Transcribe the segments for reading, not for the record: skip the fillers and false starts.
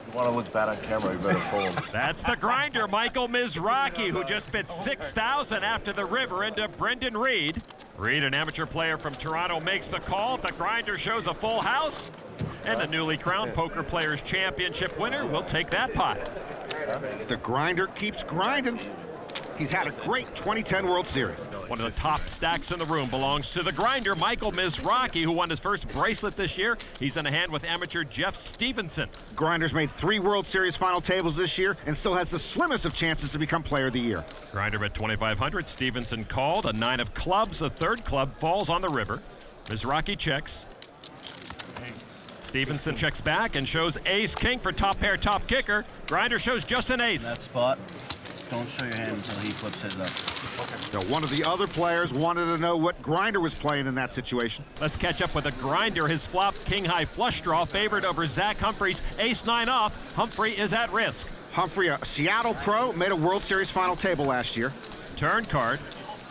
You want to look bad on camera, you better fold. That's the grinder, Michael Mizrachi, who just bid $6,000 after the river into Brendan Reed. Reed, an amateur player from Toronto, makes the call. The grinder shows a full house. And the newly crowned Poker Players Championship winner will take that pot. The grinder keeps grinding. He's had a great 2010 World Series. One of the top stacks in the room belongs to the grinder, Michael Mizrachi, who won his first bracelet this year. He's in a hand with amateur Jeff Stevenson. Grinder's made 3 World Series final tables this year and still has the slimmest of chances to become Player of the Year. Grinder bet 2,500. Stevenson called. A 9 of clubs. A third club falls on the river. Mizrachi checks. Stevenson checks back and shows ace-king for top pair, top kicker. Grinder shows just an ace. That spot, don't show your hand until he flips his up. Now, one of the other players wanted to know what Grinder was playing in that situation. Let's catch up with a grinder. His flop king-high flush draw favored over Zach Humphrey's ace-9 off. Humphrey is at risk. Humphrey, a Seattle pro, made a World Series final table last year. Turn card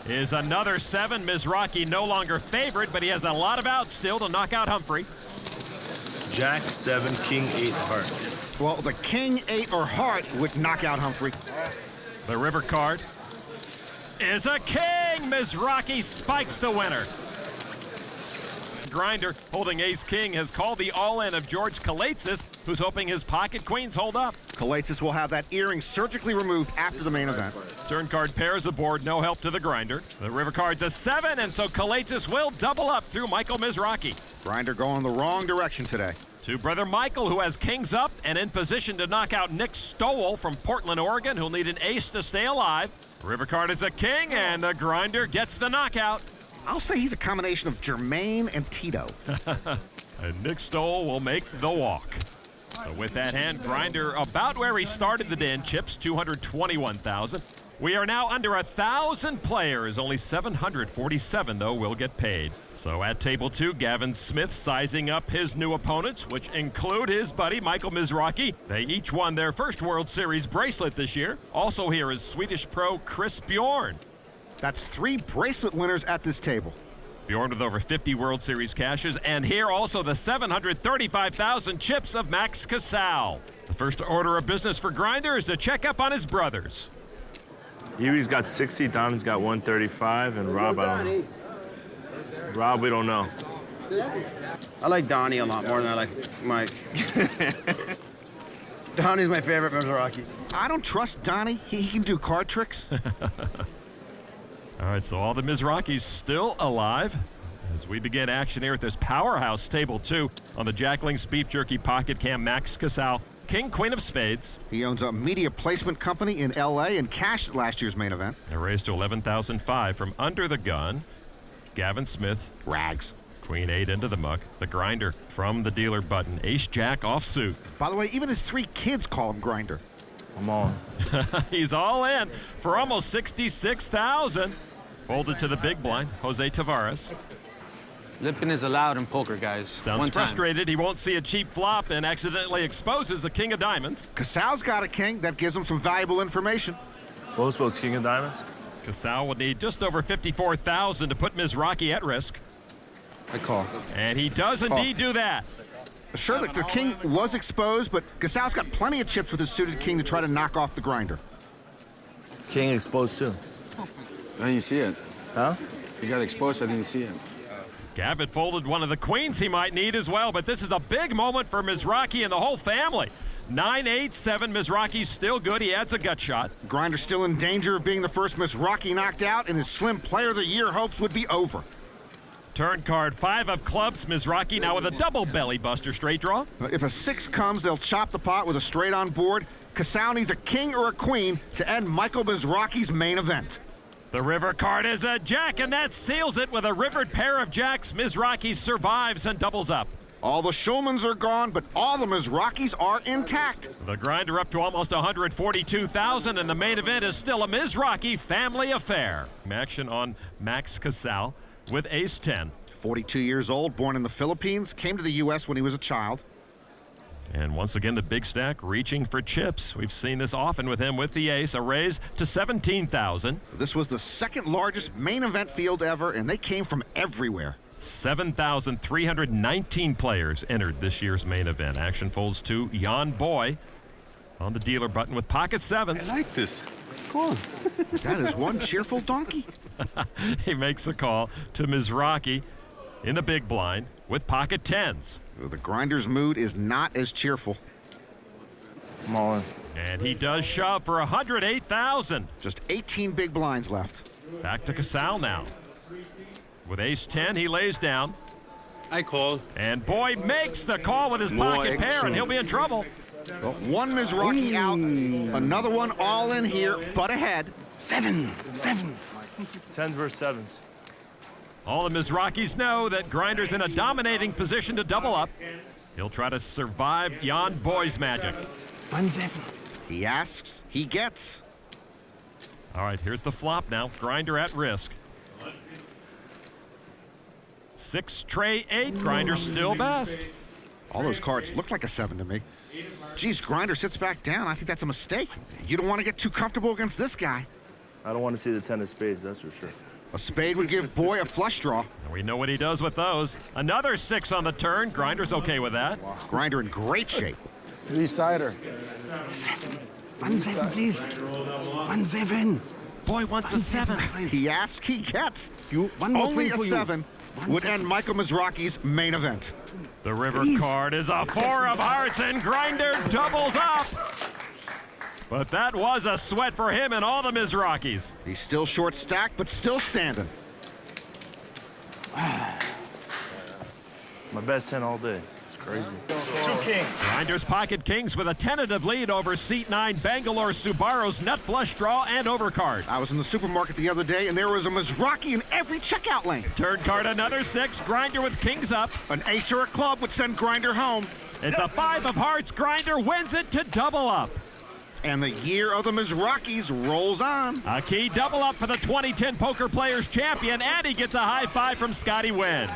is another 7. Mizrachi no longer favored, but he has a lot of outs still to knock out Humphrey. Jack 7, King 8 heart. Well, the King 8 or heart would knock out Humphrey. The river card is a king. Mizrachi spikes the winner. Grinder, holding ace-king, has called the all-in of George Kalaitsis, who's hoping his pocket queens hold up. Kalaitsis will have that earring surgically removed after the main event. Turn card pairs aboard, no help to the grinder. The river card's a 7, and so Kalaitsis will double up through Michael Mizrachi. Grinder going the wrong direction today. To brother Michael, who has kings up and in position to knock out Nick Stowell from Portland, Oregon, who'll need an ace to stay alive. River card is a king, and the grinder gets the knockout. I'll say he's a combination of Jermaine and Tito. And Nick Stowell will make the walk. So with that hand, grinder about where he started the day in chips, 221,000. We are now under 1,000 players. Only 747, though, will get paid. So at table 2, Gavin Smith sizing up his new opponents, which include his buddy Michael Mizrachi. They each won their first World Series bracelet this year. Also here is Swedish pro Chris Bjorn. That's 3 bracelet winners at this table. Bjorn with over 50 World Series cashes, and here also the 735,000 chips of Max Casal. The first order of business for Grinder is to check up on his brothers. Yui's got 60, Donnie's got 135, and Rob, I don't know. Rob, we don't know. I like Donnie a lot more than I like Mike. Donnie's my favorite Mizrachi. I don't trust Donnie. He can do card tricks. All right, so all the Mizrachis still alive as we begin action here at this powerhouse table 2 on the Jackling's Beef Jerky Pocket Cam. Max Casal, King, Queen of Spades. He owns a media placement company in L.A. and cashed last year's main event. A raise to 11,005 from under the gun. Gavin Smith. Rags. Queen 8 into the muck. The grinder from the dealer button. Ace-Jack offsuit. By the way, even his 3 kids call him Grinder. I'm on. He's all in for almost 66,000. Folded to the big blind, Jose Tavares. Lipping is allowed in poker, guys. Sounds frustrated. He won't see a cheap flop and accidentally exposes the king of diamonds. Casal's got a king. That gives him some valuable information. Boswell's King of Diamonds? Casal would need just over 54,000 to put Mizrachi at risk. I call. And he does indeed do that. Sure, the king was exposed, but Casal's got plenty of chips with his suited king to try to knock off the grinder. King exposed too. I didn't see it. Huh? You got exposed, I didn't see it. Gavitt folded one of the queens he might need as well, but this is a big moment for Mizrachi and the whole family. 9-8-7, Mizrachi's still good. He adds a gut shot. Grinder's still in danger of being the first Mizrachi knocked out, and his slim Player of the Year hopes would be over. Turn card 5 of clubs. Mizrachi now with a double belly buster straight draw. If a 6 comes, they'll chop the pot with a straight on board. Casal needs a king or a queen to end Michael Mizrachi's main event. The river card is a jack, and that seals it with a rivered pair of jacks. Mizrachi survives and doubles up. All the Schulmans are gone, but all the Mizrachis are intact. The grinder up to almost 142,000, and the main event is still a Mizrachi family affair. Action on Max Casal with ace-10. 42 years old, born in the Philippines, came to the U.S. when he was a child. And once again, the big stack reaching for chips. We've seen this often with him with the ace, a raise to 17,000. This was the second largest main event field ever, and they came from everywhere. 7,319 players entered this year's main event. Action folds to Jan Boy on the dealer button with pocket sevens. I like this. Come on. That is one cheerful donkey. He makes the call to Mizrachi in the big blind with pocket tens. The grinder's mood is not as cheerful. I'm all in. And he does shove for 108,000. Just 18 big blinds left. Back to Casal now. With ace 10, he lays down. I call. And Boy makes the call with his pocket pair, and he'll be in trouble. Well, one Mizrachi out, another one all in here, but ahead. 7. Tens versus sevens. All the Mizrachis know that Grinder's in a dominating position to double up. He'll try to survive Jan Boy's magic. 1-7. He asks, he gets. All right, here's the flop now. Grinder at risk. 6 tray 8. Grinder still best. All those cards look like a 7 to me. Geez, Grinder sits back down. I think that's a mistake. You don't want to get too comfortable against this guy. I don't want to see the 10 of spades, that's for sure. A spade would give Boy a flush draw. We know what he does with those. Another 6 on the turn. Grinder's okay with that. Grinder in great shape. 3-sider. 1-7, please. 1-7. Boy wants a 7. He asks, he gets. One more Only thing a for you. 7 would end Michael Mizrachi's main event. The river card is a 4 of hearts, and Grinder doubles up. But that was a sweat for him and all the Mizrachis. He's still short stacked, but still standing. My best 10 all day. It's crazy. 2 kings. Grinder's pocket kings with a tentative lead over seat 9 Bangalore Subaru's nut flush draw and overcard. I was in the supermarket the other day, and there was a Mizrachi in every checkout lane. Turn card another 6. Grinder with kings up. An ace or a club would send Grinder home. It's a 5 of hearts. Grinder wins it to double up. And the year of the Mizrachis rolls on. A key double up for the 2010 Poker Players champion, and he gets a high 5 from Scotty Wynn.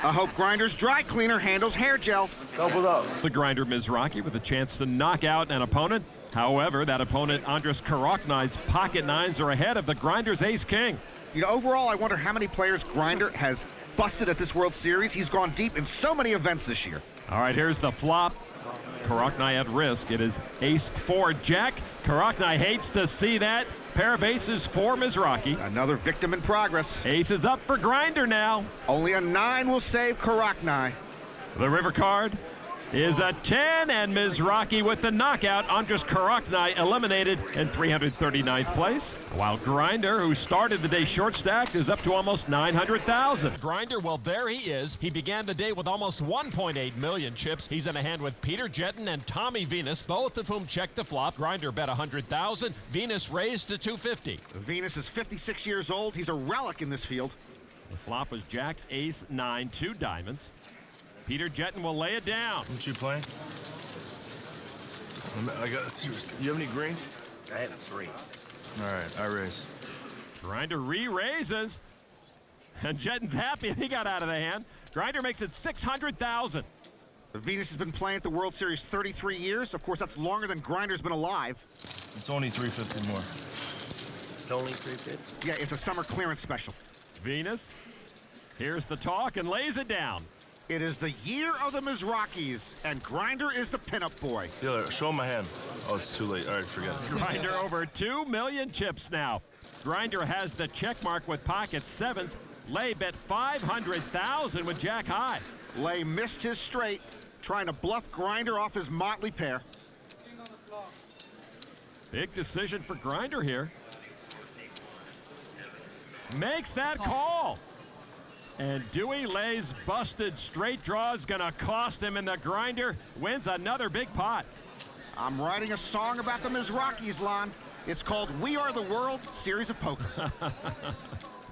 I hope Grinder's dry cleaner handles hair gel. Doubled up. The Grinder Mizrachi with a chance to knock out an opponent. However, that opponent, Andres Karoknai's pocket 9s are ahead of the Grinder's ace-king. You know, overall, I wonder how many players Grinder has busted at this World Series. He's gone deep in so many events this year. All right, here's the flop. Karoknai at risk. It is ace 4 jack. Karoknai hates to see that. Pair of aces for Mizrachi. Another victim in progress. Ace is up for Grinder now. Only a 9 will save Karoknai. The river card is a 10, and Mizrachi with the knockout. Andres Karoknai eliminated in 339th place, while Grinder, who started the day short stacked, is up to almost 900,000. Grinder, well, there he is. He began the day with almost 1.8 million chips. He's in a hand with Peter Jetton and Tommy Venus, both of whom checked the flop. Grinder bet 100,000. Venus raised to 250. Venus is 56 years old. He's a relic in this field. The flop was jack, ace, 9, 2 diamonds. Peter Jetton will lay it down. What you playing? I got. You have any green? I have 3. All right, I raise. Grinder re-raises. And Jetton's happy he got out of the hand. Grinder makes it 600,000. The Venus has been playing at the World Series 33 years. Of course, that's longer than Grinder's been alive. It's only 350 more. It's only 350. Yeah, it's a summer clearance special. Venus, here's the talk and lays it down. It is the year of the Mizrachis, and Grinder is the pinup boy. Dealer, show him my hand. Oh, it's too late. All right, forget it. Grinder over 2 million chips now. Grinder has the check mark with pocket 7s. Lay bet 500,000 with jack high. Lay missed his straight, trying to bluff Grinder off his motley pair. Big decision for Grinder here. Makes that call. And Dewey lays busted straight draw is gonna cost him, and the Grinder wins another big pot. I'm writing a song about the Mizrachis, Lon. It's called We Are the World Series of Poker.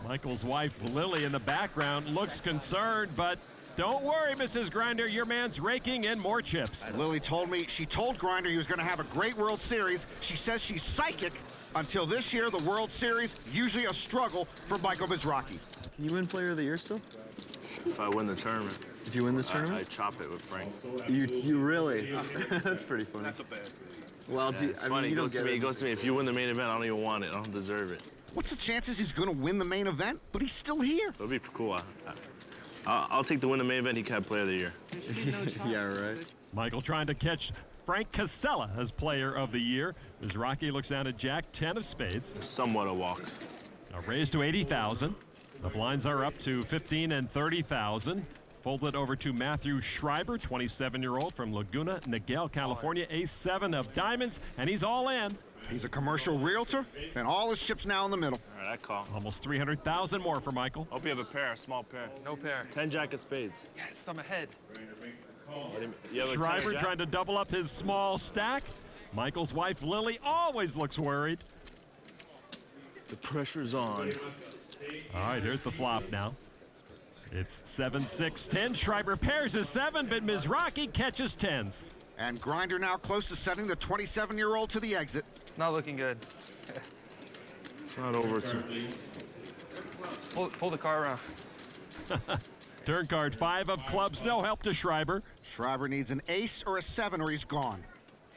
Michael's wife, Lily, in the background looks concerned, but don't worry, Mrs. Grinder, your man's raking in more chips. Lily told me she told Grinder he was going to have a great World Series. She says she's psychic. Until this year, the World Series, usually a struggle for Michael Mizrachi. Can you win Player of the Year still? If I win the tournament, Did you win this tournament? I chop it with Frank. You really? That's pretty funny. Well, Yeah, it's funny. He goes to me. If you win the main event, I don't even want it. I don't deserve it. What's the chances he's going to win the main event, but he's still here? It'll be cool. I'll take the win the main event. He can have player of the year. Yeah, right. Michael trying to catch Frank Casella as player of the year. Mizrachi looks down at Jack 10 of spades. Somewhat a walk. A raise to 80,000. The blinds are up to 15 and 30,000. Folded over to Matthew Schreiber, 27-year-old from Laguna Niguel, California, ace-7 of diamonds, and he's all in. He's a commercial realtor, and all his chips now in the middle. All right, I call. Almost 300,000 more for Michael. Hope you have a pair, a small pair. No pair. 10 jack of spades. Yes, I'm ahead. You have a Schreiber 10 jack? trying to double up his small stack. Michael's wife, Lily, always looks worried. The pressure's on. All right, here's the flop now. It's 7, 6, 10. Schreiber pairs his 7, but Mizrachi catches 10s. And Grinder now close to sending the 27-year-old to the exit. It's not looking good. Not over to. Pull the car around. Turn card 5 of clubs, no help to Schreiber. Schreiber needs an ace or a 7 or he's gone.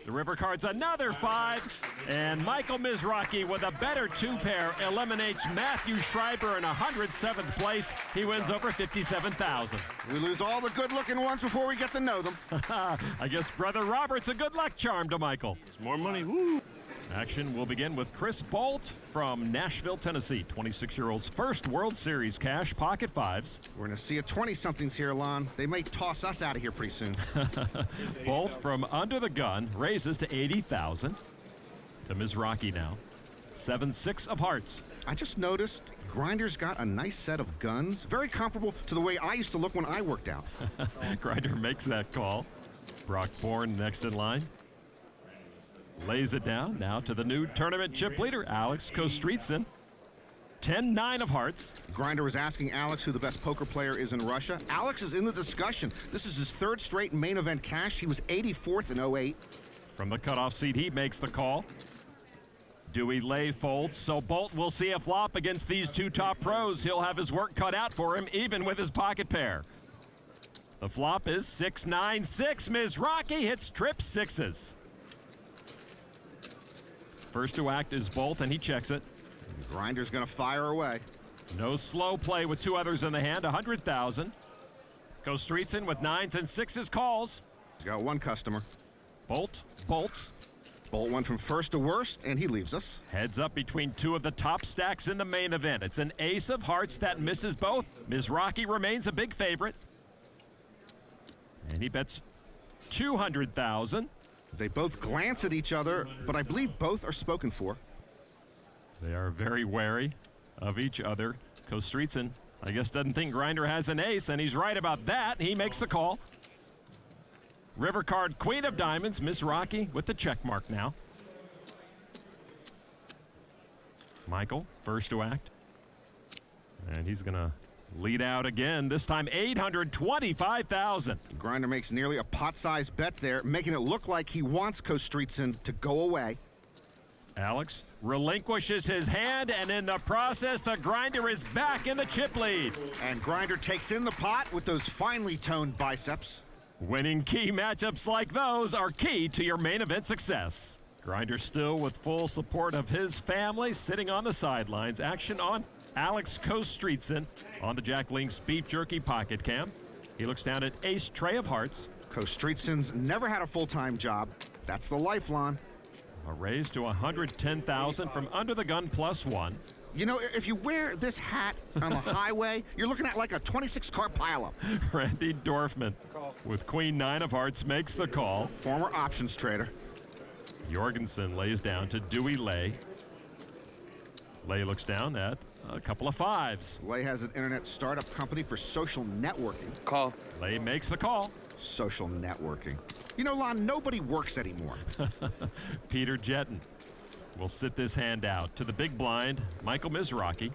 The river card's another 5, and Michael Mizrachi with a better 2-pair eliminates Matthew Schreiber in 107th place. He wins over 57,000. We lose all the good-looking ones before we get to know them. I guess Brother Robert's a good luck charm to Michael. More money. Woo! Action will begin with Chris Bolt from Nashville, Tennessee. 26-year-old's first World Series cash, pocket 5s. We're going to see a 20-somethings here, Lon. They may toss us out of here pretty soon. Bolt from under the gun raises to 80,000. To Mizrachi now. 7, 6 of hearts. I just noticed Grinder's got a nice set of guns. Very comparable to the way I used to look when I worked out. Grinder makes that call. Brock Bourne next in line. Lays it down now to the new tournament chip leader, Alex Kostritsin. 10, 9 of hearts. Grinder was asking Alex who the best poker player is in Russia. Alex is in the discussion. This is his 3rd straight main event cash. He was 84th in 08. From the cutoff seat, he makes the call. Dewey lay folds, so Bolt will see a flop against these 2 top pros. He'll have his work cut out for him, even with his pocket pair. The flop is 6, 9, 6. Mizrachi hits trip 6s. First to act is Bolt, and he checks it. Grinder's going to fire away. No slow play with 2 others in the hand, 100,000. Kostritsin with 9s and 6s calls. He's got 1 customer. Bolt bolts. Bolt went from first to worst, and he leaves us. Heads up between 2 of the top stacks in the main event. It's an ace of hearts that misses both. Mizrachi remains a big favorite. And he bets 200,000. They both glance at each other, but I believe both are spoken for. They are very wary of each other. Kostritsin, I guess, doesn't think Grinder has an ace, and he's right about that. He makes the call. River card, Queen of Diamonds, Mizrachi with the check mark now. Michael, first to act. And he's going to lead out again, this time 825,000. Grinder makes nearly a pot-sized bet there, making it look like he wants Kostritsin to go away. Alex relinquishes his hand, and in the process, the Grinder is back in the chip lead. And Grinder takes in the pot with those finely toned biceps. Winning key matchups like those are key to your main event success. Grinder still with full support of his family, sitting on the sidelines. Action on Alex Kostritsin on the Jack Link's Beef Jerky pocket cam. He looks down at ace tray of hearts. Kostritsin's never had a full-time job. That's the lifeline. A raise to 110,000 from under the gun +1. You know, if you wear this hat on the highway, you're looking at like a 26-car pileup. Randy Dorfman with Queen 9 of hearts makes the call. Former options trader. Jorgensen lays down to Dewey Lay. Lay looks down at a couple of 5s. Lay has an internet startup company for social networking. Call. Lay makes the call. Social networking. You know, Lon, nobody works anymore. Peter Jetton will sit this hand out to the big blind, Michael Mizrachi.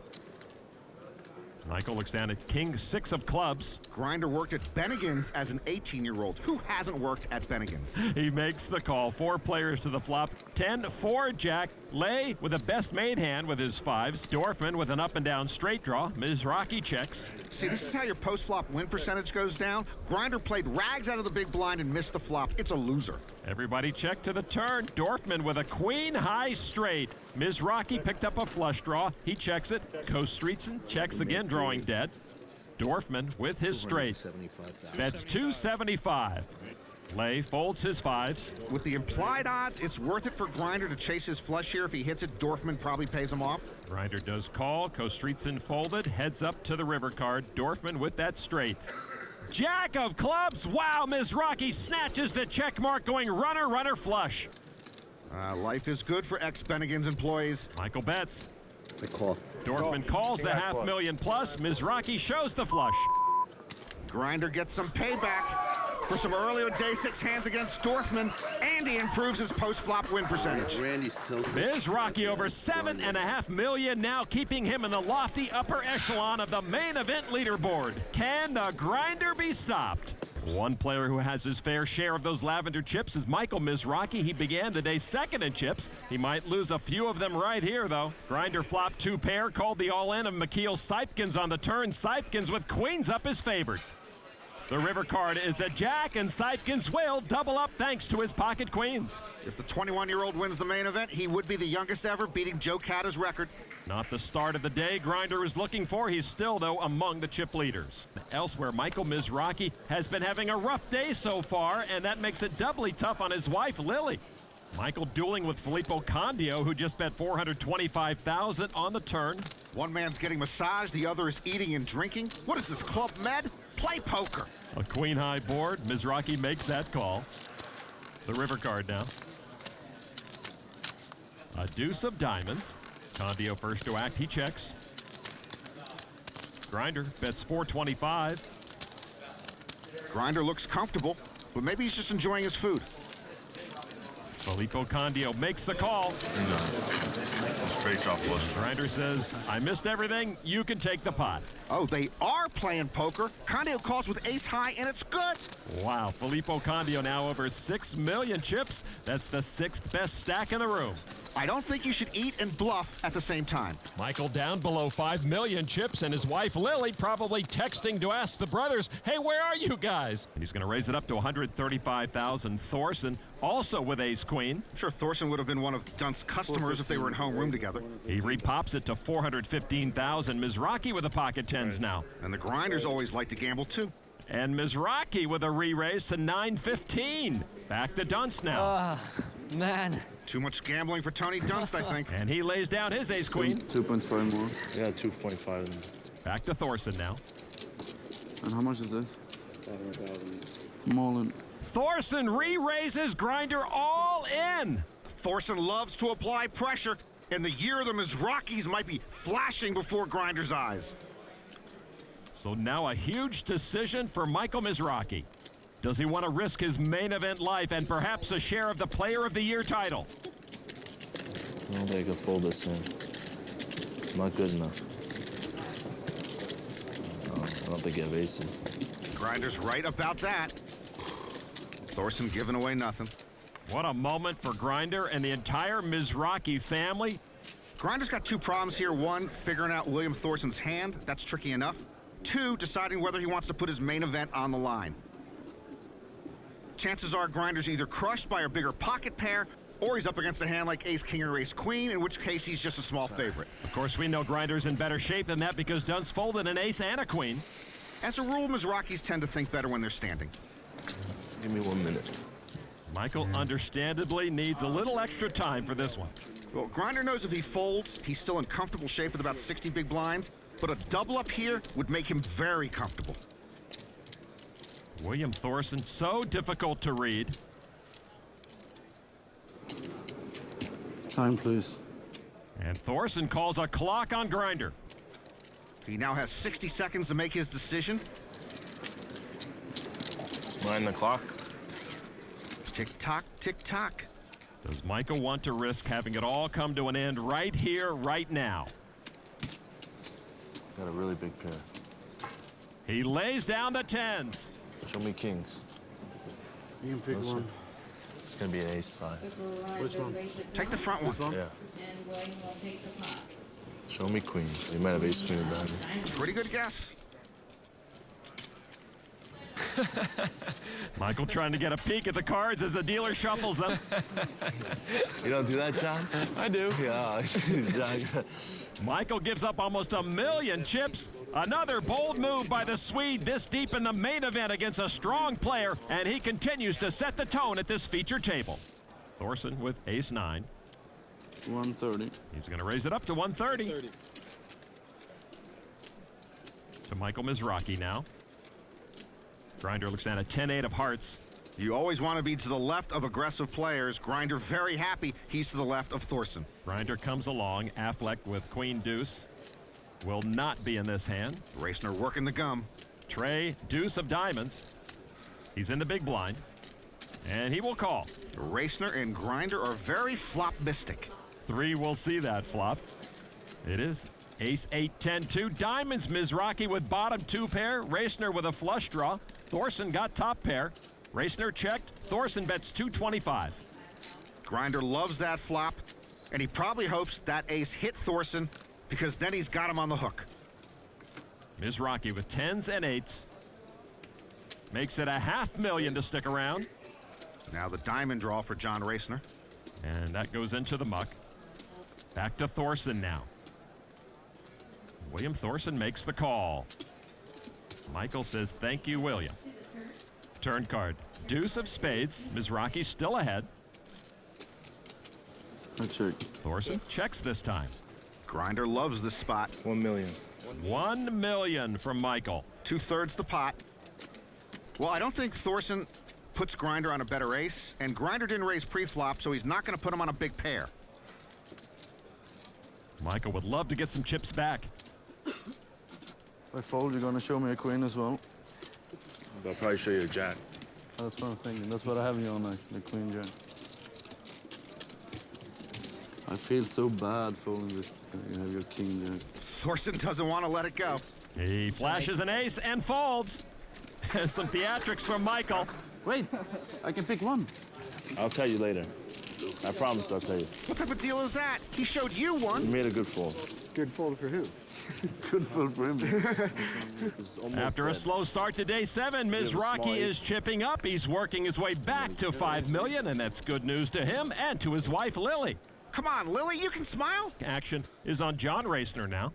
Michael looks down at king 6 of clubs. Grinder worked at Bennigan's as an 18-year-old. Who hasn't worked at Bennigan's? He makes the call. 4 players to the flop. 10-4 jack. Lay with the best made hand with his 5s. Dorfman with an up and down straight draw. Mizrachi checks. See, this is how your post-flop win percentage goes down. Grinder played rags out of the big blind and missed the flop. It's a loser. Everybody checked to the turn. Dorfman with a queen high straight. Mizrachi picked up a flush draw. He checks it. Kostritsin checks again, drawing dead. Dorfman with his straight. Bets 275. Lay folds his 5s. With the implied odds, it's worth it for Grinder to chase his flush here. If he hits it, Dorfman probably pays him off. Grinder does call. Kostritsin folded. Heads up to the river card. Dorfman with that straight. Jack of clubs. Wow, Mizrachi snatches the check mark going runner, runner flush. Life is good for ex-Bennigan's employees. Michael bets. The call. Dorfman calls the $500,000 plus. Mizrachi shows the flush. Grinder gets some payback for some earlier day 6 hands against Dorfman, and he improves his post-flop win percentage. Randy's tilted. Mizrachi over $7.5 million, now keeping him in the lofty upper echelon of the main event leaderboard. Can the Grinder be stopped? One player who has his fair share of those lavender chips is Michael Mizrachi. He began the day 2nd in chips. He might lose a few of them right here, though. Grinder flopped 2 pair, called the all-in of Mikhail Sipkins on the turn. Sipkins with queens up is favored. The river card is a jack, and Sipkins will double up thanks to his pocket queens. If the 21-year-old wins the main event, he would be the youngest ever, beating Joe Cata's record. Not the start of the day Grinder is looking for. He's still, though, among the chip leaders. Elsewhere, Michael Mizrachi has been having a rough day so far, and that makes it doubly tough on his wife, Lily. Michael dueling with Filippo Candio, who just bet $425,000 on the turn. One man's getting massaged, the other is eating and drinking. What is this, Club Med? Play poker. A queen-high board. Mizrachi makes that call. The river card now. A deuce of diamonds. Candio first to act. He checks. Grinder bets $425. Grinder looks comfortable, but maybe he's just enjoying his food. Filippo Candio makes the call. Straight drop flush. Grinder says, I missed everything. You can take the pot. Oh, they are playing poker. Candio calls with ace high, and it's good. Wow, Filippo Candio now over 6 million chips. That's the 6th best stack in the room. I don't think you should eat and bluff at the same time. Michael down below 5 million chips, and his wife Lily probably texting to ask the brothers, hey, where are you guys? And he's going to raise it up to $135,000. Thorson also with ace queen. I'm sure Thorson would have been one of Dunt's customers if they were in homeroom together. He repops it to $415,000. Mizrachi with the pocket 10s now. And the Grinders always like to gamble too. And Mizrachi with a re-raise to $915. Back to Dunst now. Man. Too much gambling for Tony Dunst, I think. And he lays down his ace queen. 2.5 more. Yeah, 2.5. Back to Thorson now. And how much is this? I'm all in. Thorson re-raises. Grinder all in. Thorson loves to apply pressure, and the year of the Mizrachis might be flashing before Grinder's eyes. So now a huge decision for Michael Mizrachi. Does he want to risk his main event life and perhaps a share of the Player of the Year title? I don't think I can fold this in. Not good enough. I don't think I have aces. Grinder's right about that. Thorson giving away nothing. What a moment for Grinder and the entire Mizrachi family. Grinder's got 2 problems here. 1, figuring out William Thorson's hand. That's tricky enough. 2, deciding whether he wants to put his main event on the line. Chances are Grinder's either crushed by a bigger pocket pair, or he's up against a hand like ace, king, or ace, queen, in which case he's just a small favorite. Of course, we know Grinder's in better shape than that because Dunst folded an ace and a queen. As a rule, Mizrachis tend to think better when they're standing. Give me 1 minute. Michael understandably needs a little extra time for this one. Well, Grinder knows if he folds, he's still in comfortable shape with about 60 big blinds, but a double up here would make him very comfortable. William Thorson, so difficult to read. Time, please. And Thorson calls a clock on Grinder. He now has 60 seconds to make his decision. Mind the clock. Tick-tock, tick-tock. Does Michael want to risk having it all come to an end right here, right now? Got a really big pair. He lays down the tens. Show me kings. You can pick one. It's gonna be an ace probably. Which one? Take the front one. Yeah. Show me queen. You might have ace queen and diamond. Pretty good guess. Michael trying to get a peek at the cards as the dealer shuffles them. You don't do that, John? I do. Yeah. John. Michael gives up almost 1 million chips. Another bold move by the Swede this deep in the main event against a strong player, and he continues to set the tone at this feature table. Thorson with ace-9. 130. He's going to raise it up to 130. To Michael Mizrachi now. Grinder looks down at 10-8 of hearts. You always want to be to the left of aggressive players. Grinder very happy he's to the left of Thorson. Grinder comes along. Affleck with queen deuce. Will not be in this hand. Racner working the gum. Trey, deuce of diamonds. He's in the big blind. And he will call. Racner and Grinder are very flop-mistic. 3 will see that flop. It is ace 8, 10, 2. Diamonds, Mizrachi with bottom 2 pair. Racner with a flush draw. Thorson got top pair. Racner checked. Thorson bets 225. Grinder loves that flop, and he probably hopes that ace hit Thorson because then he's got him on the hook. Mizrachi with 10s and 8s. Makes it $500,000 to stick around. Now the diamond draw for John Racner. And that goes into the muck. Back to Thorson now. William Thorson makes the call. Michael says, thank you, William. Turn card. Deuce of spades. Mizrachi still ahead. I check. Thorson checks this time. Grinder loves this spot. 1 million. 1 million from Michael. 2/3 the pot. Well, I don't think Thorson puts Grinder on a better ace, and Grinder didn't raise pre-flop, so he's not going to put him on a big pair. Michael would love to get some chips back. If I fold, you're gonna show me a queen as well. I'll probably show you a jack. That's what I'm thinking. That's what I have you on, actually, the queen jack. I feel so bad folding this. You have your king jack. Thorson doesn't want to let it go. He flashes an ace and folds. Some theatrics from Michael. Wait, I can pick one. I'll tell you later. I promise I'll tell you. What type of deal is that? He showed you You one. made a good fold. Good fold for who? Good fold for him. After a slow start to day 7, Mizrachi is chipping up. He's working his way back to $5 million, and that's good news to him and to his wife, Lily. Come on, Lily, you can smile. Action is on John Racner now.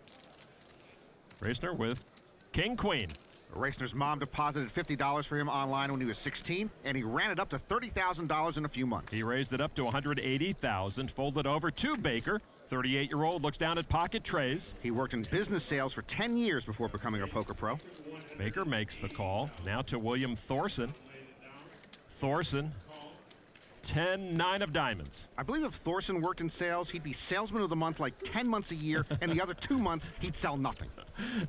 Racner with king, queen. Racner's mom deposited $50 for him online when he was 16, and he ran it up to $30,000 in a few months. He raised it up to $180,000, folded over to Baker. 38-year-old looks down at pocket trays. He worked in business sales for 10 years before becoming a poker pro. Baker makes the call. Now to William Thorson. Thorson, 10-9 of diamonds. I believe if Thorson worked in sales, he'd be salesman of the month like 10 months a year, and the other 2 months, he'd sell nothing.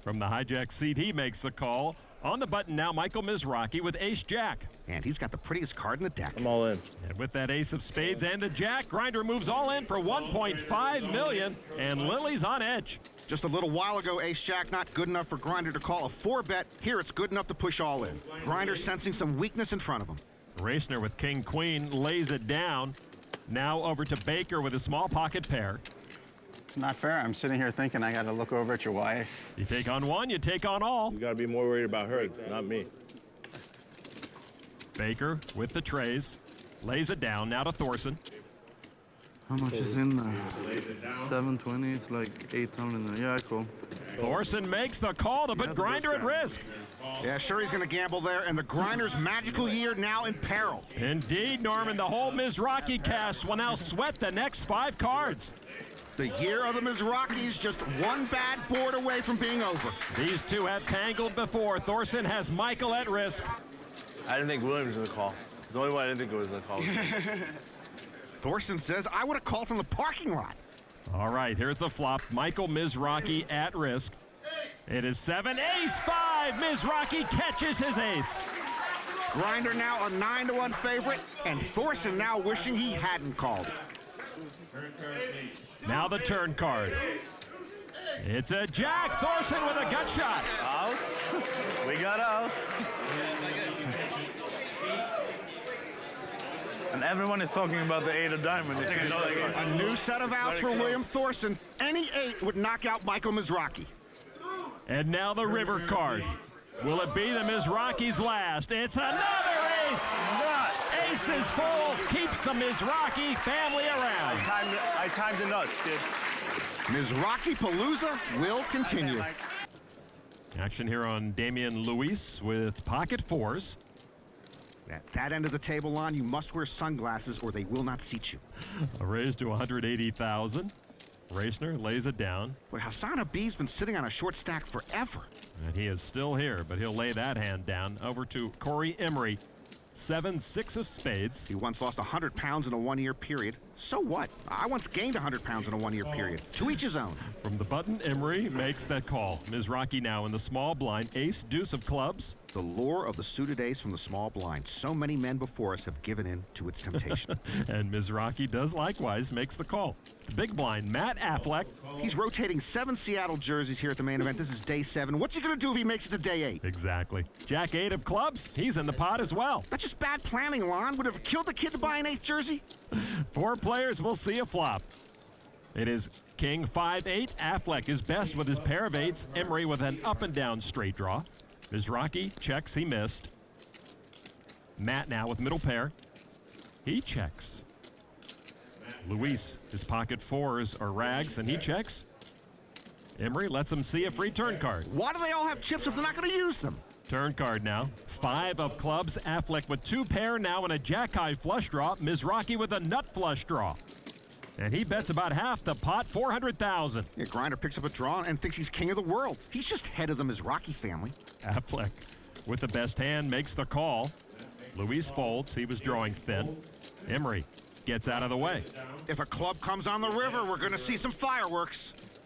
From the hijack seat, he makes the call. On the button now, Michael Mizrachi with ace-jack. And he's got the prettiest card in the deck. I'm all in. And with that ace of spades and the jack, Grinder moves all in for $1.5 million, and Lily's on edge. Just a little while ago, ace-jack not good enough for Grinder to call a 4-bet. Here, it's good enough to push all in. Grinder sensing some weakness in front of him. Racner with king-queen lays it down. Now over to Baker with a small pocket pair. It's not fair. I'm sitting here thinking I got to look over at your wife. You take on one, you take on all. You gotta be more worried about her, not me. Baker with the trays. Lays it down now to Thorson. How much is in there? 720, it's like 800 in there. Yeah, cool. Thorson makes the call to put Grinder at risk. Yeah, sure he's going to gamble there, and the Grinder's magical year now in peril. Indeed, Norman, the whole Mizrachi cast will now sweat the next 5 cards. The year of the Mizrachis just one bad board away from being over. These two have tangled before. Thorson has Michael at risk. I didn't think Williams was gonna call. The only one I didn't think it was gonna call was him. Thorson says, I would have called from the parking lot. All right, here's the flop. Michael Mizrachi at risk. It is 7, ace 5. Mizrachi catches his ace. Grinder now a 9-1 favorite, and Thorson now wishing he hadn't called. Now the turn card. It's a jack. Thorson with a gut shot. Outs. We got outs. And everyone is talking about the 8 of diamonds. A new set of outs for William Thorson. Any 8 would knock out Michael Mizrachi. And now the river card. Will it be the Mizrachi's last? It's another ace. Ace is full. Keeps the Mizrachi family around. I timed the nuts, kid. Mizrachi Palooza will continue. Action here on Damian Luis with pocket 4s. At that end of the table, Lon, you must wear sunglasses or they will not seat you. A raise to 180,000. Racner lays it down. Boy, Hassan Habib's been sitting on a short stack forever. And he is still here, but he'll lay that hand down. Over to Corey Emery. 7-6 of spades. He once lost 100 pounds in a one-year period. So what? I once gained 100 pounds in a one-year period. To each his own. From the button, Emery makes that call. Mizrachi now in the small blind. Ace, deuce of clubs. The lure of the suited ace from the small blind. So many men before us have given in to its temptation. And Mizrachi does likewise, makes the call. The big blind, Matt Affleck. He's rotating 7 Seattle jerseys here at the main event. This is day 7. What's he going to do if he makes it to day 8? Exactly. Jack 8 of clubs. He's in the pot as well. That's just bad planning, Lon. Would have killed the kid to buy an 8th jersey. 4 players will see a flop. It is King 5-8. Affleck is best with his pair of 8s. Emery with an up and down straight draw. Mizrachi checks, he missed. Matt now with middle pair. He checks. Luis, his pocket 4s are rags, and he checks. Emery lets him see a free turn card. Why do they all have chips if they're not going to use them? Turn card now. 5 of clubs. Affleck with 2 pair now and a jack-high flush draw. Mizrachi with a nut flush draw. And he bets about half the pot, 400,000. Yeah, Grinder picks up a draw and thinks he's king of the world. He's just head of the Mizrachi family. Affleck with the best hand makes the call. Luis folds. He was drawing thin. Emery gets out of the way. If a club comes on the river, we're going to see some fireworks.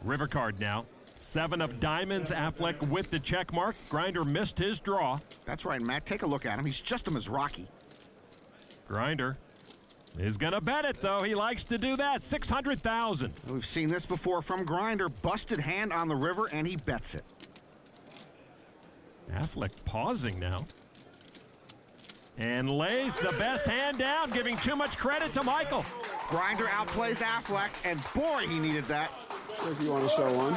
River card now. 7 of diamonds. Affleck with the check mark. Grinder missed his draw. That's right, Matt. Take a look at him. He's just a Mizrachi. Grinder is going to bet it, though. He likes to do that. 600,000. We've seen this before from Grinder. Busted hand on the river, and he bets it. Affleck pausing now. And lays the best hand down, giving too much credit to Michael. Grinder outplays Affleck, and boy, he needed that. If you want to show one.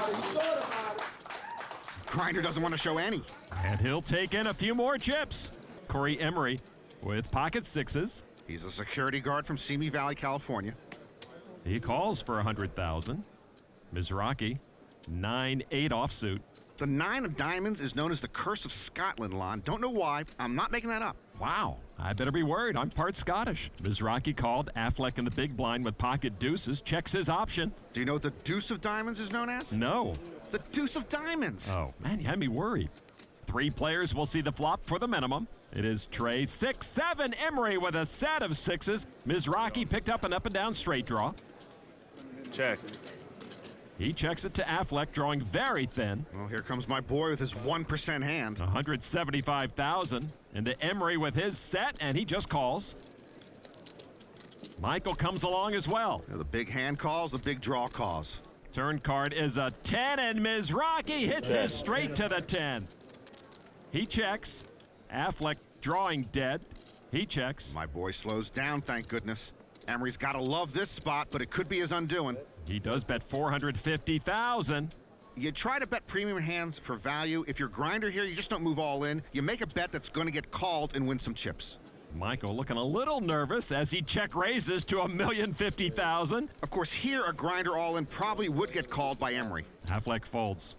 Grinder doesn't want to show any. And he'll take in a few more chips. Corey Emery with pocket 6s. He's a security guard from Simi Valley, California. He calls for 100,000. Mizrachi, 9-8 offsuit. The 9 of diamonds is known as the Curse of Scotland, Lon. Don't know why. I'm not making that up. Wow, I better be worried. I'm part Scottish. Mizrachi called. Affleck in the big blind with pocket deuces. Checks his option. Do you know what the deuce of diamonds is known as? No. The deuce of diamonds. Oh, man, you had me worried. 3 players will see the flop for the minimum. It is Trey 6-7. Emery with a set of 6s. Mizrachi picked up an up and down straight draw. Check. He checks it to Affleck, drawing very thin. Well, here comes my boy with his 1% hand. 175,000. Into Emery with his set, and he just calls. Michael comes along as well. You know, the big hand calls, the big draw calls. Turn card is a 10, and Mizrachi hits his straight to the 10. He checks. Affleck drawing dead. He checks. My boy slows down, thank goodness. Emery's got to love this spot, but it could be his undoing. He does bet 450,000. You try to bet premium hands for value. If you're Grinder here, you just don't move all in. You make a bet that's going to get called and win some chips. Michael looking a little nervous as he check raises to $1,050,000. Of course, here a Grinder all in probably would get called by Emery. Affleck folds.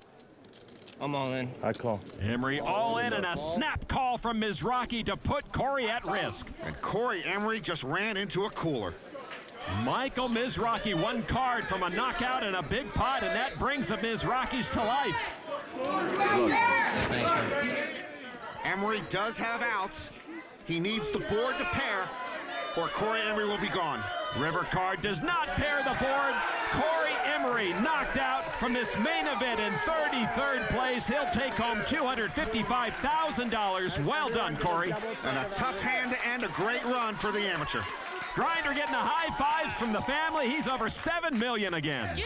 I'm all in. I call. Emery all in, and a snap call from Mizrachi to put Corey at risk. And Corey Emery just ran into a cooler. Michael Mizrachi, 1 card from a knockout and a big pot, and that brings the Mizrachis to life. Thanks, man. Emery does have outs. He needs the board to pair, or Corey Emery will be gone. River card does not pair the board. Corey Emery knocked out from this main event in 33rd place. He'll take home $255,000. Well done, Corey. And a tough hand to end a great run for the amateur. Grinder getting the high fives from the family. He's over $7 million again.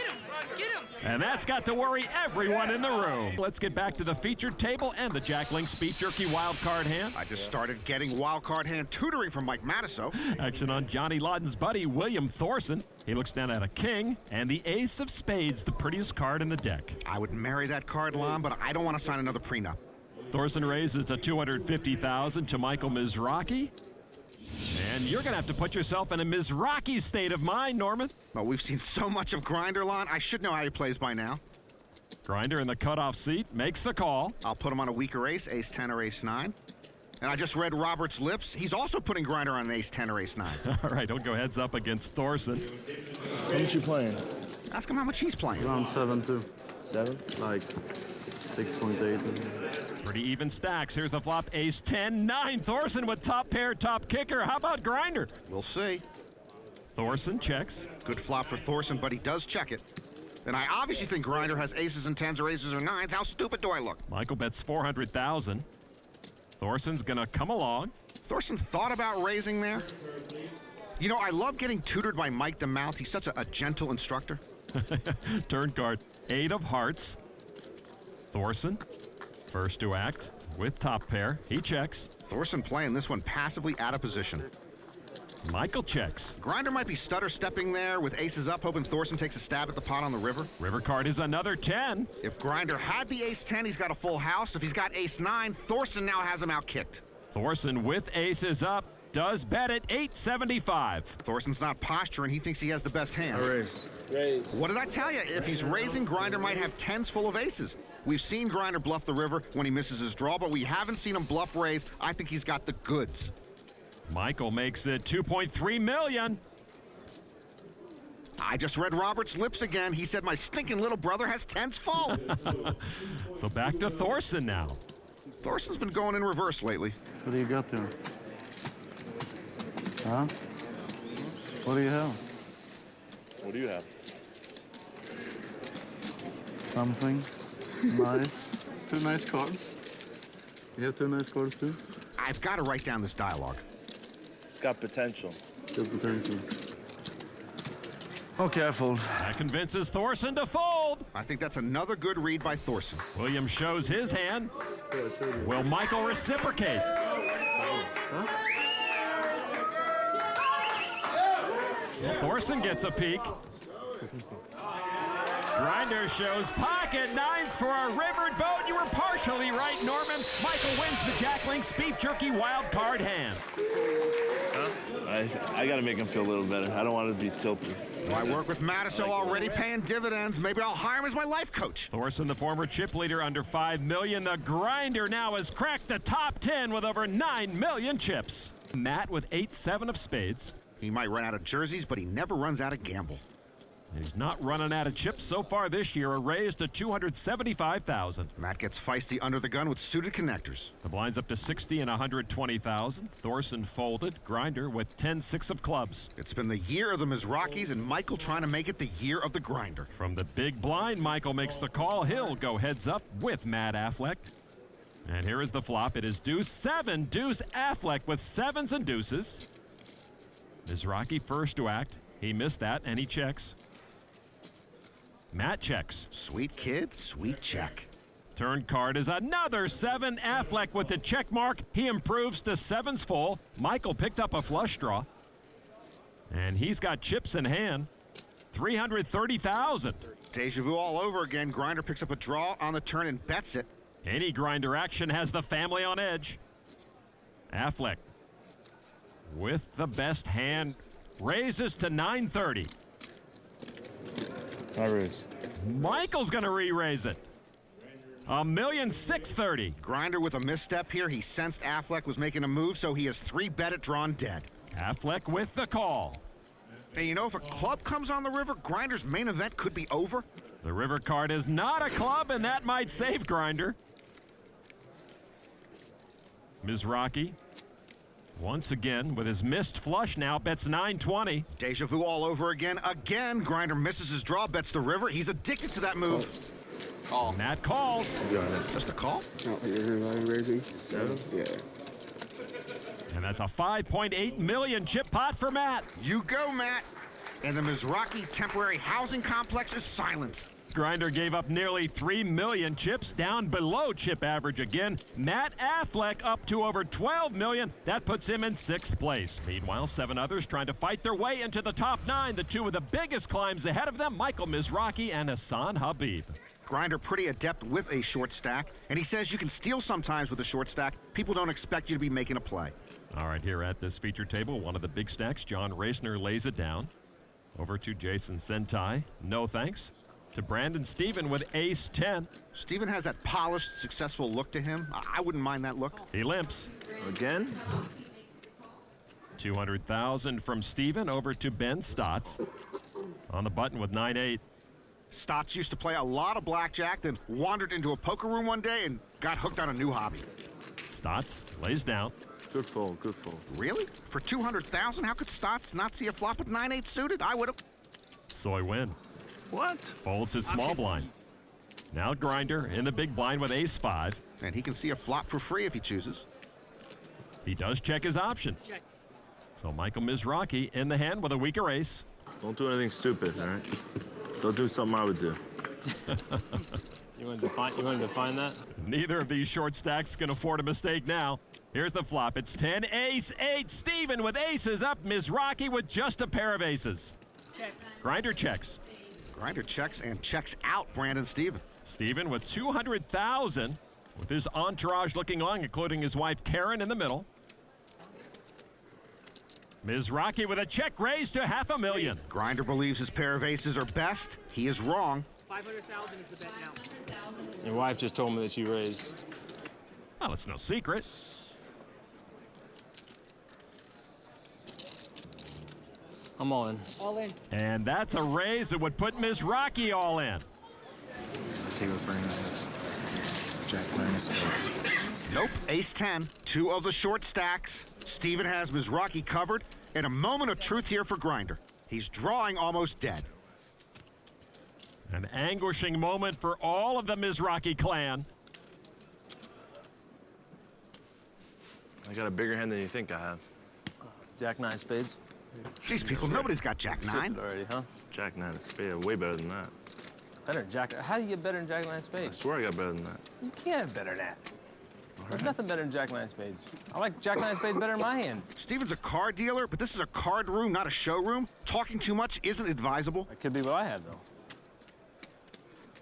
And that's got to worry everyone in the room. Let's get back to the featured table and the Jack Link's Beef Jerky wild card hand. I just started getting wild card hand tutoring from Mike Matiso. Action on Johnny Lawton's buddy, William Thorson. He looks down at a king and the ace of spades, the prettiest card in the deck. I would marry that card, Lon, but I don't want to sign another prenup. Thorson raises to $250,000 to Michael Mizrachi. And you're going to have to put yourself in a Mizrachi state of mind, Norman. Well, we've seen so much of Grinder, Lon. I should know how he plays by now. Grinder in the cutoff seat makes the call. I'll put him on a weaker ace, ace 10 or ace 9. And I just read Robert's lips. He's also putting Grinder on an ace 10 or ace 9. All right, he'll go heads up against Thorson. How much you playing? Ask him how much he's playing. Around 7-2. 7? Like 6.8. Pretty even stacks. Here's the flop, ace 10, 9. Thorson with top pair, top kicker. How about Grinder? We'll see. Thorson checks. Good flop for Thorson, but he does check it. And I obviously think Grinder has aces and 10s or aces or 9s. How stupid do I look? Michael bets $400,000. Thorson's gonna come along. Thorson thought about raising there. You know, I love getting tutored by Mike DeMouth. He's such a gentle instructor. Turn card, 8 of hearts. Thorson, first to act with top pair. He checks. Thorson playing this one passively out of position. Michael checks. Grinder might be stutter stepping there with aces up, hoping Thorson takes a stab at the pot on the river. River card is another 10. If Grinder had the ace 10, he's got a full house. If he's got ace 9, Thorson now has him outkicked. Thorson with aces up does bet at $875. Thorson's not posturing. He thinks he has the best hand. Raise. What did I tell you? If he's raising, Grinder might have 10s full of aces. We've seen Grinder bluff the river when he misses his draw, but we haven't seen him bluff raise. I think he's got the goods. Michael makes it $2.3 million. I just read Robert's lips again. He said my stinking little brother has 10s full. So back to Thorson now. Thorson's been going in reverse lately. What do you got there? Huh? What do you have? What do you have? Something nice. 2 nice cards. You have 2 nice cards too? I've got to write down this dialogue. It's got potential. Good potential. Okay, I fold. That convinces Thorson to fold. I think that's another good read by Thorson. William shows his hand. Will Michael reciprocate? Well, Thorson gets a peek. Grinder shows pocket nines for a rivered boat. You were partially right, Norman. Michael wins the Jack Link's Beef Jerky wild card hand. I got to make him feel a little better. I don't want to be tilted. Well, I work with Matiso already paying dividends. Maybe I'll hire him as my life coach. Thorson, the former chip leader, under $5 million. The Grinder now has cracked the top 10 with over 9 million chips. Matt with 8-7 of spades. He might run out of jerseys, but he never runs out of gamble. He's not running out of chips so far this year, a raise to $275,000. Matt gets feisty under the gun with suited connectors. The blinds up to 60 and 120,000. Thorson folded. Grinder with 10-6 of clubs. It's been the year of the Mizrachis, and Michael trying to make it the year of the Grinder. From the big blind, Michael makes the call. He'll go heads up with Matt Affleck. And here is the flop. It is deuce 7. Deuce Affleck with 7s and deuces. Mizrachi first to act. He missed that, and he checks. Matt checks. Sweet kid, sweet check. Turn card is another 7. Affleck with the check mark. He improves to 7s full. Michael picked up a flush draw. And he's got chips in hand. $330,000. Deja vu all over again. Grinder picks up a draw on the turn and bets it. Any Grinder action has the family on edge. Affleck with the best hand raises to 930. I raise. Michael's going to re-raise it. $1,630,000. Grinder with a misstep here. He sensed Affleck was making a move, so he has 3 bet it drawn dead. Affleck with the call. And you know, if a club comes on the river, Grinder's main event could be over. The river card is not a club, and that might save Grinder. Mizrachi, once again, with his missed flush now, bets 920. Deja vu all over again. Again, Grinder misses his draw, bets the river. He's addicted to that move. And that calls. Just a call? Oh, you're raising 7? Yeah. And that's a $5.8 million chip pot for Matt. You go, Matt. And the Mizrachi temporary housing complex is silenced. Grinder gave up nearly 3 million chips, down below chip average again. Matt Affleck up to over 12 million. That puts him in 6th place. Meanwhile, 7 others trying to fight their way into the top 9. The 2 with the biggest climbs ahead of them, Michael Mizrachi and Hassan Habib. Grinder pretty adept with a short stack, and he says you can steal sometimes with a short stack. People don't expect you to be making a play. All right, here at this feature table, one of the big stacks, John Reisner lays it down. Over to Jason Sentai, no thanks. To Brandon Steven with ace 10. Steven has that polished, successful look to him. I wouldn't mind that look. He limps. Again? 200,000 from Steven over to Ben Stotts. On the button with 9-8. Stotts used to play a lot of blackjack, then wandered into a poker room one day and got hooked on a new hobby. Stotts lays down. Good fold, good fold. Really? For 200,000, how could Stotts not see a flop with 9-8 suited? I would have. Soy win. What? Folds his small blind. Now Grinder in the big blind with ace 5. And he can see a flop for free if he chooses. He does check his option. So Michael Mizrachi in the hand with a weaker ace. Don't do anything stupid, all right? Don't do something I would do. You want to define that? Neither of these short stacks can afford a mistake now. Here's the flop. It's 10, ace, 8. Steven with aces up. Mizrachi with just a pair of aces. Grinder checks. Grinder checks and checks out Brandon Steven. Steven with 200,000 with his entourage looking on, including his wife Karen in the middle. Mizrachi with a check raise to $500,000. Grinder believes his pair of aces are best. He is wrong. 500,000 is the bet now. Your wife just told me that you raised. Well, it's no secret. I'm all in. All in. And that's a raise that would put Mizrachi all in. Take a burn eyes. Jack 9 of spades. Nope, ace 10, 2 of the short stacks. Steven has Mizrachi covered, and a moment of truth here for Grinder. He's drawing almost dead. An anguishing moment for all of the Mizrachi clan. I got a bigger hand than you think I have. Jack 9 spades. Jeez, people, nobody's got Jack 9. Already, huh? Jack 9 of spades, way better than that. Better than Jack. How do you get better than Jack 9 I spades? swear I got better than that. You can't have better than that. There's nothing better than Jack 9 spades. I like Jack 9 spades better in my hand. Steven's a card dealer, but this is a card room, not a showroom. Talking too much isn't advisable. That could be what I have, though.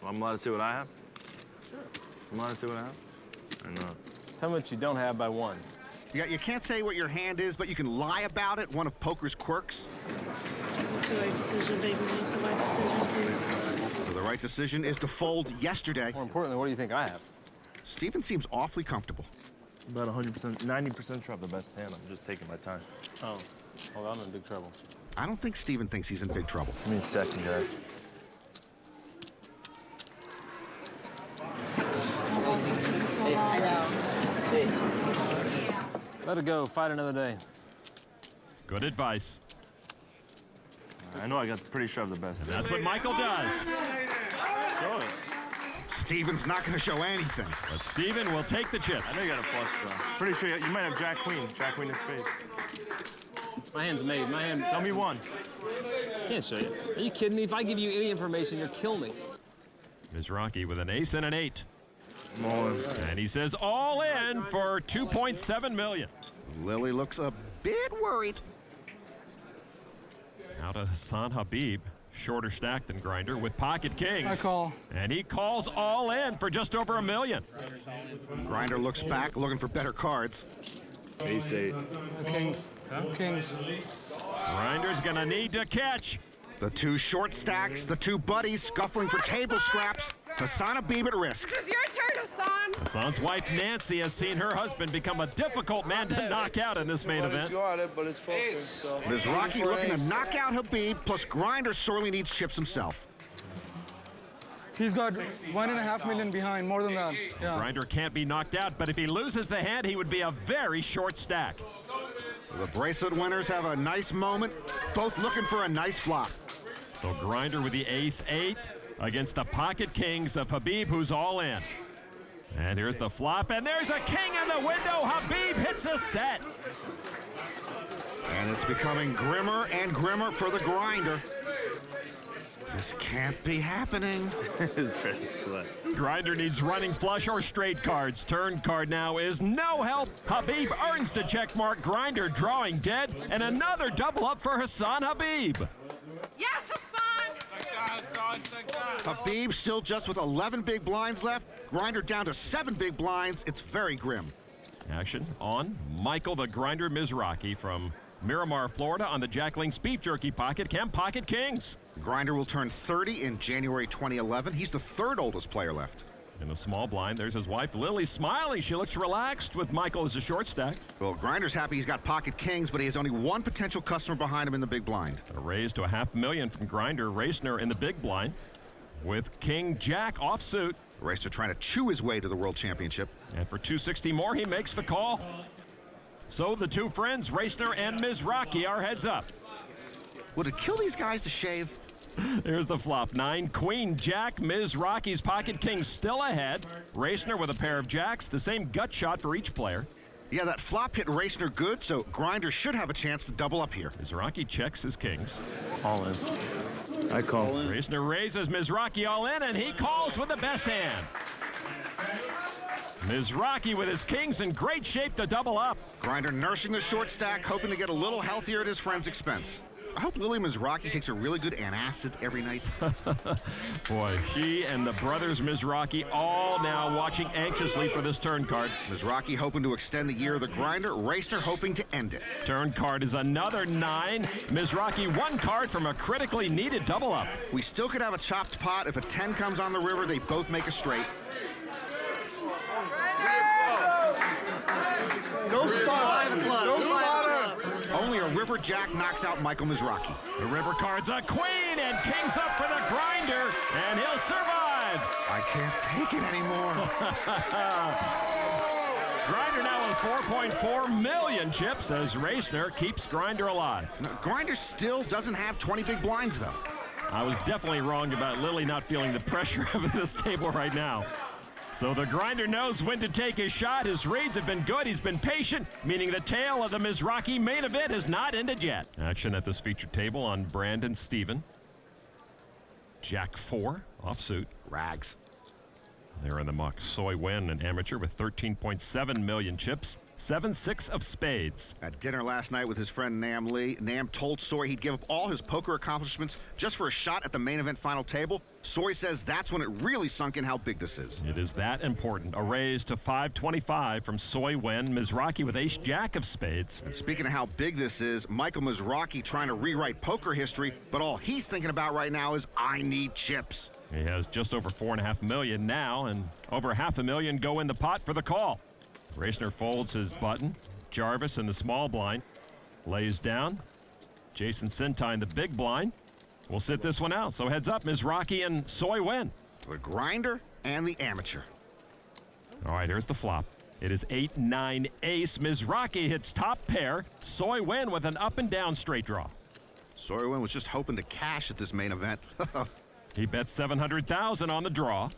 Well, I'm allowed to see what I have? Sure. I'm allowed to see what I have? I know. Tell me what you don't have by 1. Yeah, you can't say what your hand is, but you can lie about it, one of poker's quirks. The right decision, baby. Make the right decision, please. So the right decision is to fold yesterday. More importantly, what do you think I have? Steven seems awfully comfortable. About 100%, 90% sure I have the best hand. I'm just taking my time. Oh, well, I'm in big trouble. I don't think Steven thinks he's in big trouble. Give me a second, guys. Let it go. Fight another day. Good advice. I know I got pretty sure I have the best. And that's what Michael does. Show it. Steven's not going to show anything. But Steven will take the I chips. know you got a flush draw. Pretty sure you might have Jack Queen. Jack Queen of spades. My hand's made. My hand. Tell me one. Can't show you. Are you kidding me? If I give you any information, you'll kill me. Mizrachi with an ace and an 8. I'm all in. And he says all in for $2.7 million. Lily looks a bit worried. Now to Hassan Habib, shorter stack than Grinder with pocket kings. I call. And he calls all in for just over $1 million. Grinder looks back, looking for better cards. Ace 8. Kings. Kings. Grinder's gonna need to catch. The 2 short stacks, the 2 buddies scuffling for table scraps. Hassan Habib at risk. It's your turn, Hassan. Hassan's wife Nancy has seen her husband become a difficult man to knock out in this main event. got it, but it's poker, so. Mizrachi looking to knock out Habib, plus Grinder sorely needs chips himself. He's got 1.5 million behind, more than that. Yeah. Grinder can't be knocked out, but if he loses the hand, he would be a very short stack. The bracelet winners have a nice moment, both looking for a nice flop. So Grinder with the ace 8 against the pocket kings of Habib, who's all in. And here's the flop, and there's a king in the window. Habib hits a set. And And it's becoming grimmer and grimmer for the Grinder. This can't be happening. Grinder needs running flush or straight cards. Turn card now is no help. Habib earns the check mark. Grinder drawing dead. And another double up for Hassan Habib. Yes, Hassan! Habib still just with 11 big blinds left. Grinder down to 7 big blinds. It's very grim. Action on Michael the Grinder Mizrachi from Miramar, Florida on the Jack Link's Beef Jerky Pocket Camp Pocket Kings. Grinder will turn 30 in January 2011. He's the third oldest player left. In the small blind, there's his wife, Lily, smiling. She looks relaxed with Michael as a short stack. Well, Grinder's happy he's got pocket kings, but he has only one potential customer behind him in the big blind. A raise to $500,000 from Grinder. Racner in the big blind with King Jack offsuit. Racner trying to chew his way to the World Championship. And for $260 more, he makes the call. So the two friends, Racner and Mizrachi, are heads up. Would it kill these guys to shave? Here's the flop. 9, Queen, Jack, Mizrachi's pocket king still ahead. Racner with a pair of jacks, the same gut shot for each player. Yeah, that flop hit Racner good, so Grinder should have a chance to double up here. Mizrachi checks his kings. All in. I call. Racner raises Mizrachi all in, and he calls with the best hand. Mizrachi with his kings in great shape to double up. Grinder nursing the short stack, hoping to get a little healthier at his friend's expense. I hope Lily Mizrachi takes a really good antacid every night. Boy, she and the brothers Mizrachi all now watching anxiously for this turn card. Mizrachi hoping to extend the year of the Grinder. Racner hoping to end it. Turn card is another 9. Mizrachi 1 card from a critically needed double up. We still could have a chopped pot. If a 10 comes on the river, they both make a straight. No slaughter. No slaughter. Only a river jack knocks out Michael Mizrachi. The river card's a queen, and king's up for the Grinder, and he'll survive. I can't take it anymore. Grinder now with 4.4 million chips as Racner keeps Grinder alive. No, Grinder still doesn't have 20 big blinds, though. I was definitely wrong about Lily not feeling the pressure of this table right now. So the Grinder knows when to take his shot. His reads have been good. He's been patient, meaning the tale of the Mizrachi main event has not ended yet. Action at this featured table on Brandon Steven. Jack 4, offsuit. Rags. They're in the muck. Soy Win, an amateur with 13.7 million chips. 7-6 of spades. At dinner last night with his friend Nam Lee, Nam told Soy he'd give up all his poker accomplishments just for a shot at the main event final table. Soy says that's when it really sunk in how big this is. It is that important. A raise to 525 from Soy Wen. Mizrachi with ace-jack of spades. And speaking of how big this is, Michael Mizrachi trying to rewrite poker history, but all he's thinking about right now is, I need chips. He has just over 4.5 million now, and over $500,000 go in the pot for the call. Racner folds his button. Jarvis in the small blind. Lays down. Jason Sentine, the big blind. We'll sit this one out. So heads up, Mizrachi and Soy Win. The Grinder and the amateur. All right, here's the flop. It is 8-9 ace. Mizrachi hits top pair. Soy Win with an up and down straight draw. Soy Win was just hoping to cash at this main event. He bet 700,000 on the draw.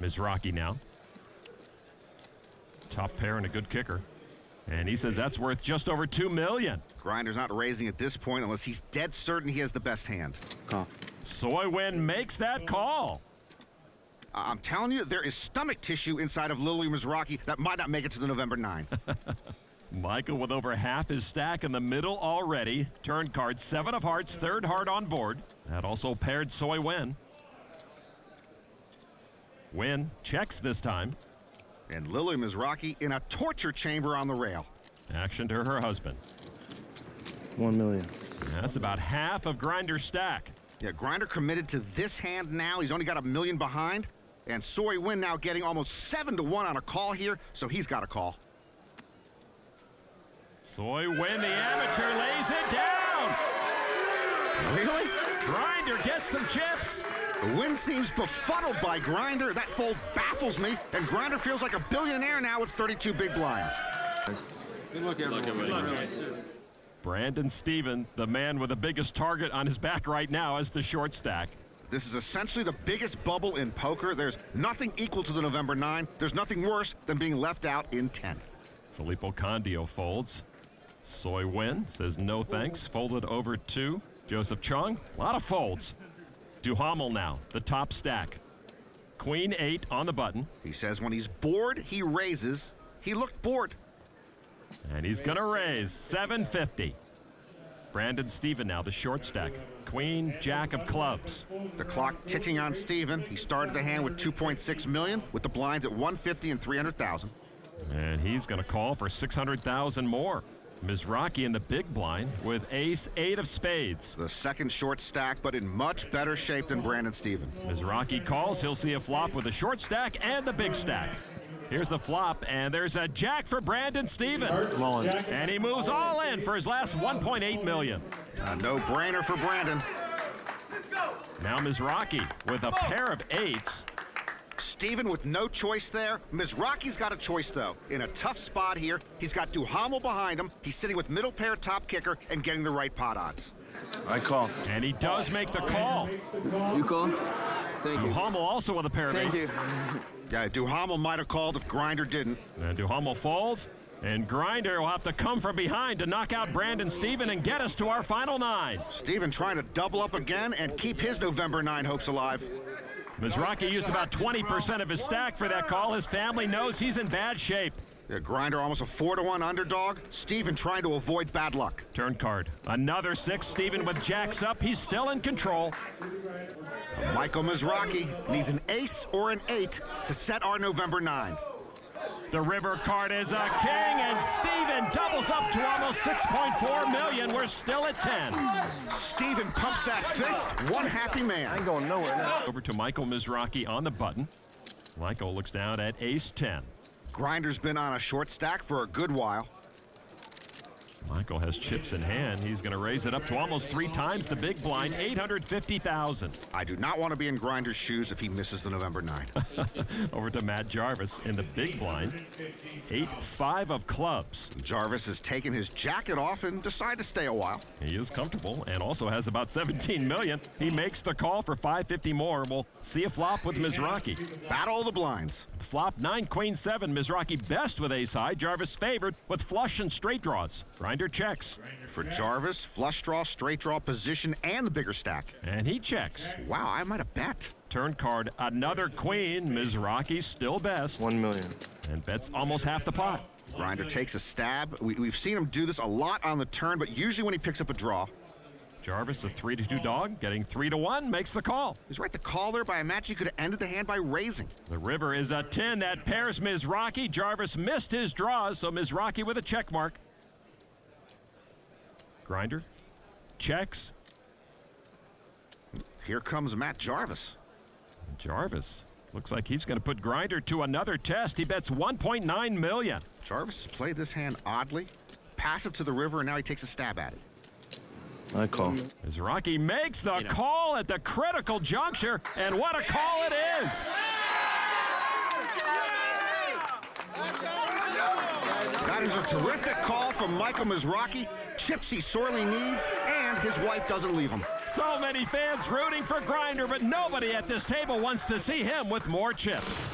Mizrachi now. Top pair and a good kicker. And he says that's worth just over $2 million. Grinder's not raising at this point unless he's dead certain he has the best hand. Call. Soy Win makes that call. I'm telling you, there is stomach tissue inside of Lily Mizrachi that might not make it to the November 9. Michael with over half his stack in the middle already. Turn card, 7 of hearts, third heart on board. That also paired Soy Win. Win checks this time. And Lily Mizrachi in a torture chamber on the rail. Action to her husband. 1 million. That's about half of Grinder's stack. Yeah, Grinder committed to this hand now. He's only got $1 million behind. And Soy Win now getting almost 7-1 on a call here, so he's got a call. Soy Win, the amateur, lays it down. Really? Grinder gets some chips. The Win seems befuddled by Grinder. That fold baffles me, and Grinder feels like a billionaire now with 32 big blinds. Good luck, everybody. Brandon Steven, the man with the biggest target on his back right now, as the short stack. This is essentially the biggest bubble in poker. There's nothing equal to the November 9. There's nothing worse than being left out in 10th. Filippo Candio folds. Soy Win says no thanks, folded over 2. Joseph Chung, a lot of folds. Duhamel now, the top stack. Queen 8 on the button. He says when he's bored, he raises. He looked bored. And he's gonna raise 750. Brandon Stephen now, the short stack. Queen, Jack of clubs. The clock ticking on Steven. He started the hand with 2.6 million, with the blinds at 150 and 300,000. And he's gonna call for 600,000 more. Mizrachi in the big blind with ace 8 of spades. The second short stack, but in much better shape than Brandon Stephen. Mizrachi calls, he'll see a flop with a short stack and the big stack. Here's the flop, and there's a jack for Brandon Stephen. And he moves all in for his last 1.8 million. A no-brainer for Brandon. Now Mizrachi with a pair of 8s. Steven with no choice there. Mizrachi's got a choice, though. In a tough spot here, he's got Duhamel behind him. He's sitting with middle pair top kicker and getting the right pot odds. I call. And he does make the call. You call? Thank you. Duhamel also with a pair of 8s. Thank you. Yeah, Duhamel might have called if Grinder didn't. And Duhamel folds, and Grinder will have to come from behind to knock out Brandon Stephen and get us to our final 9. Steven trying to double up again and keep his November 9 hopes alive. Mizrachi used about 20% of his stack for that call. His family knows he's in bad shape. Yeah, Grinder almost a 4-to-1 underdog. Steven trying to avoid bad luck. Turn card. Another 6. Steven with jacks up. He's still in control. Michael Mizrachi needs an ace or an 8 to set our November 9. The river card is a king, and Steven doubles up to almost 6.4 million. We're still at 10. Steven pumps that fist. One happy man. I ain't going nowhere now. Over to Michael Mizrachi on the button. Michael looks down at ace 10. Grinder's been on a short stack for a good while. Michael has chips in hand. He's going to raise it up to almost 3 times the big blind, 850,000. I do not want to be in Grinder's shoes if he misses the November 9. Over to Matt Jarvis in the big blind, 8-5 of clubs. Jarvis has taken his jacket off and decided to stay a while. He is comfortable and also has about 17 million. He makes the call for 550 more. We'll see a flop with Mizrachi. Battle of the blinds. Flop 9, Queen 7. Mizrachi best with ace high. Jarvis favored with flush and straight draws. Grinder checks. For Jarvis, flush draw, straight draw position, and the bigger stack. And he checks. Wow, I might have bet. Turn card, another queen. Mizrachi still best. 1 million. And bets almost half the pot. Grinder takes a stab. We've seen him do this a lot on the turn, but usually when he picks up a draw. Jarvis, a 3-2 dog, getting 3-1, makes the call. He's right to call there, but I imagine he could have ended the hand by raising. The river is a 10 that pairs Mizrachi. Jarvis missed his draws, so Mizrachi with a check mark. Grinder checks. Here comes Matt Jarvis. Jarvis looks like he's going to put Grinder to another test. He bets 1.9 million. Jarvis has played this hand oddly. Passive to the river, and now he takes a stab at it. I call. Mizrachi makes the call at the critical juncture, and what a call it is! That is a terrific call from Michael Mizrachi. Chips he sorely needs, and his wife doesn't leave him. So many fans rooting for Grinder, but nobody at this table wants to see him with more chips.